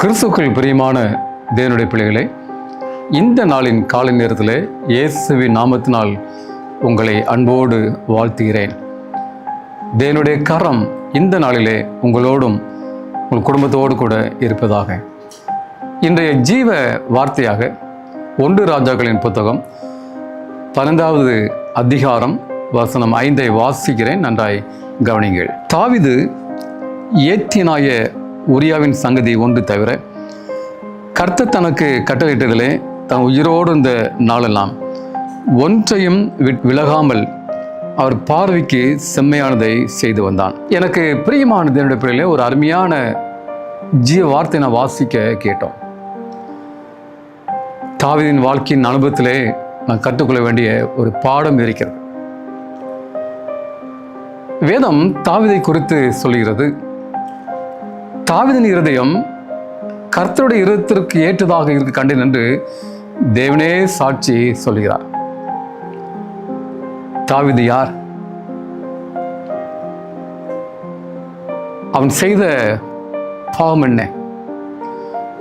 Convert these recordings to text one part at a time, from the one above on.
கிறிஸ்துவுக்குள் பிரியமான தேவனுடைய பிள்ளைகளே, இந்த நாளின் காலை நேரத்தில் இயேசுவின் நாமத்தினால் உங்களை அன்போடு வாழ்த்துகிறேன். தேவனுடைய கரம் இந்த நாளிலே உங்களோடும் உங்கள் குடும்பத்தோடு கூட இருப்பதாக. இன்றைய ஜீவ வார்த்தையாக 1 ராஜாக்களின் புத்தகம் 12வது அதிகாரம் வசனம் 5 வாசிக்கிறேன். நன்றாய் கவனிங்கள். தாவீது ஏத்தியனாய உரியாவின் சங்கதி ஒன்று தவிர கர்த்தர் தனக்கு கட்டளையிட்டதிலே தன் உயிரோடு இந்த நாளெல்லாம் ஒன்றையும் விலகாமல் அவர் பார்வைக்கு செம்மையானதை செய்து வந்தான். எனக்கு பிரியமான தேவனுடைய பிள்ளைகளே, ஒரு அருமையான ஜீவ வார்த்தை நான் வாசிக்க கேட்டோம். தாவீதின் வாழ்க்கையின் அனுபவத்திலே நான் கற்றுக்கொள்ள வேண்டிய ஒரு பாடம் இருக்கிறது. வேதம் தாவீதை குறித்து சொல்கிறது, தாவீதின் இருதயம் கர்த்தருடைய இருதயத்திற்கு ஏற்றதாக இருக்க கண்டேன் என்று தேவனே சாட்சி சொல்கிறார். தாவீது யார்? அவன் செய்த பாவம் என்ன?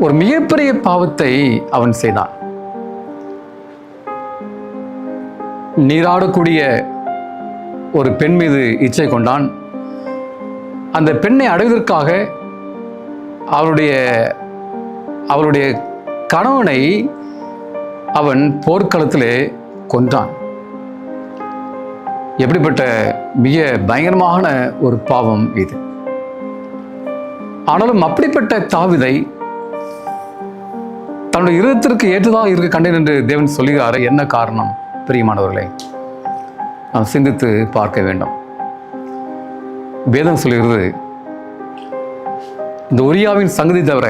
ஒரு மிகப்பெரிய பாவத்தை அவன் செய்தான். நீராடக்கூடிய ஒரு பெண் மீது இச்சை கொண்டான். அந்த பெண்ணை அடைவதற்காக அவளுடைய கணவனை அவன் போர்க்களத்திலே கொன்றான். எப்படிப்பட்ட மிக பயங்கரமான ஒரு பாவம் இது! ஆனாலும் அப்படிப்பட்ட தாவீதை தன்னுடைய இருதயத்திற்கு ஏற்றதாக இருக்க கண்டேன் என்று தேவன் சொல்கிறார். என்ன காரணம் பிரியமானவர்களை? நாம் சிந்தித்து பார்க்க வேண்டும். வேதம் சொல்கிறது, இந்த உரியாவின் சங்கதி தவிர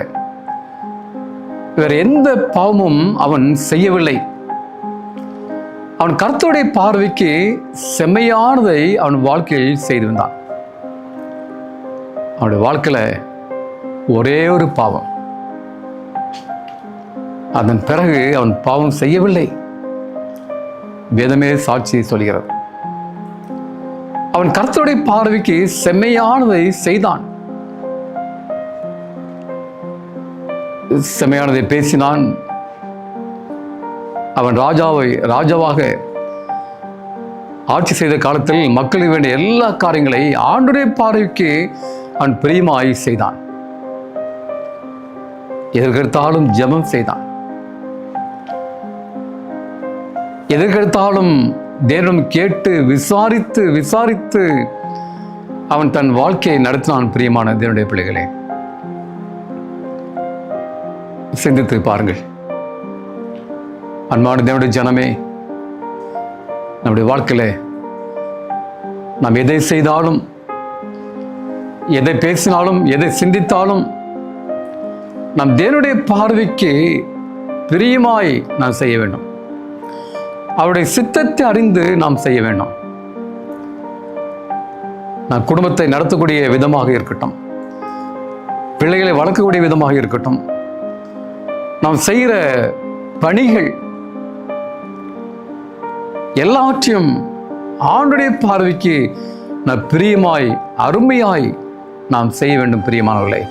வேற எந்த பாவமும் அவன் செய்யவில்லை. அவன் கர்த்தருடைய பார்வைக்கு செம்மையானதை அவன் வாழ்க்கையில் செய்திருந்தான். அவனுடைய வாழ்க்கையில ஒரே ஒரு பாவம். அதன் பிறகு அவன் பாவம் செய்யவில்லை. வேதமே சாட்சி சொல்கிறது. அவன் கர்த்தருடைய பார்வைக்கு செம்மையானதை செய்தான். செம்மையானதை பேசினான். அவன் ராஜாவாக ஆட்சி செய்த காலத்தில் மக்களுக்கு வேண்டிய எல்லா காரியங்களை ஆண்டவருடைய பார்வைக்கு அவன் பிரியமாய் செய்தான். எதற்கெடுத்தாலும் ஜெபம் செய்தான். எதற்கெடுத்தாலும் தேவனிடம் கேட்டு விசாரித்து அவன் தன் வாழ்க்கையை நடத்தினான். பிரியமான தேவனுடைய பிள்ளைகளே, சிந்தித்து பாருங்கள். அன்பான தேவனுடைய ஜனமே, நம்முடைய வாழ்க்கையில நாம் எதை செய்தாலும், எதை பேசினாலும், எதை சிந்தித்தாலும் நாம் தேவனுடைய பார்வைக்கு பிரியமாய் நாம் செய்ய வேண்டும். அவருடைய சித்தத்தை அறிந்து நாம் செய்ய வேண்டும். நாம் குடும்பத்தை நடத்தக்கூடிய விதமாக இருக்கட்டும், பிள்ளைகளை வளர்க்கக்கூடிய விதமாக இருக்கட்டும், நாம் செய்கிற பணிகள் எல்லாவற்றையும் ஆண்டவருடைய பார்வைக்கு நாம் பிரியமாய் அருமையாய் நாம் செய்ய வேண்டும். பிரியமானவர்களே,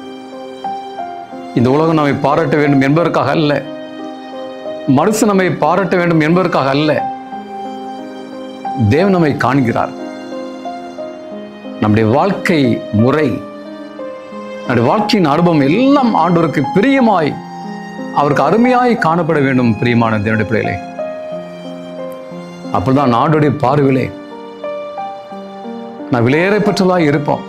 இந்த உலகம் நம்மை பாராட்ட வேண்டும் என்பதற்காக அல்ல, மனுஷன் நம்மை பாராட்ட வேண்டும் என்பதற்காக அல்ல. தேவன் நம்மை காண்கிறார். நம்முடைய வாழ்க்கை முறை, நம்முடைய வாழ்க்கையின் அனுபவம் எல்லாம் ஆண்டவருக்கு பிரியமாய், அவருக்கு அருமையாய் காணப்பட வேண்டும். பிரியமான தேவனுடைய பிள்ளைகளே, அப்பதான் ஆண்டவருடைய பார்வையிலே நான் விலையேறப்பெற்றதாக இருப்போம்.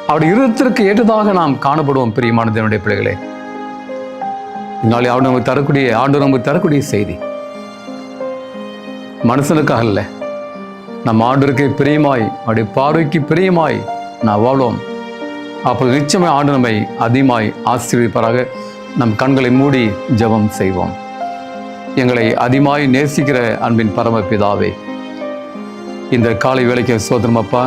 அவருடைய இருதயத்திற்கு ஏற்றதாக நாம் காணப்படுவோம். பிரியமான தேவனுடைய பிள்ளைகளே, இதனாலே ஆண்டவர் நமக்கு தரக்கூடிய செய்தி மனுஷனுக்காக அல்ல, நம் ஆண்டவருக்கு பிரியமாய், அவருடைய பார்வைக்கு பிரியமாய் நான் வாழ்வோம். அப்போது நிச்சயமாய் ஆண்டு நம்மை அதிகமாய் ஆசீர்வதிப்பாராக. நம் கண்களை மூடி ஜெபம் செய்வோம். எங்களை அதிகமாய் நேசிக்கிற அன்பின் பரமபிதாவே, இந்த காலை வேளைக்கு சோதரம் அப்பா,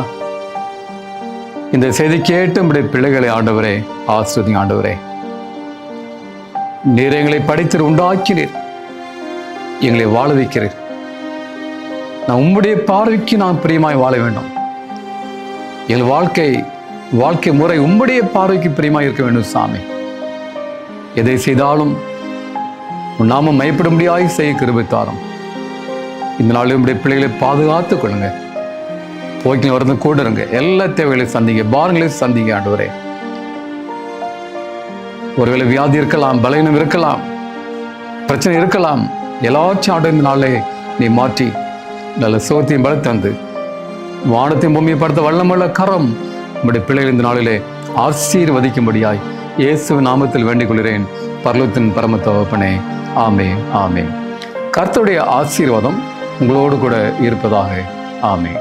இந்த செய்தி கேட்டு நம்முடைய பிள்ளைகளை ஆண்டவரே ஆசீர்வதிங்க. ஆண்டவரே, நீர் எங்களை படைத்து உண்டாக்கினீர், எங்களை வாழ வைக்கிறீர். நான் உம்முடைய பார்வைக்கு நான் பிரியமாய் வாழ வேண்டும். எங்கள் வாழ்க்கை முறை உம்முடைய பார்வைக்கு பிரியமாக இருக்க வேண்டும் சாமி. எதை செய்தாலும் உன் நாமம் மையப்படும்படியாய் செய்ய கிருபை தாரும். இந்த நாளில் உங்களுடைய பிள்ளைகளை பாதுகாத்துக் கொள்ளுங்க. போக்கில் வரது கூட இருங்க. எல்லா தேவைகளையும் சந்திங்க, பாரங்களையும் சந்திங்க ஆண்டவரே. ஒருவேளை வியாதி இருக்கலாம், பலவீனம் இருக்கலாம், பிரச்சனை இருக்கலாம். எல்லாச்சும் ஆண்டு இந்த நாளே நீ மாற்றி நல்ல சோகத்தையும் பல தந்து வானத்தையும் பூமியை படுத்த வல்லமுள்ள கரம் உங்களுடைய பிள்ளைகள் இந்த நாளிலே ஆசீர்வதிக்கும்படியாய் இயேசுவின் நாமத்தில் வேண்டிக் கொள்கிறேன் பரலோகத்தின் பரம தகப்பனே. ஆமென், ஆமென். கர்த்தருடைய ஆசீர்வாதம் உங்களோடு கூட இருப்பதாக. ஆமென்.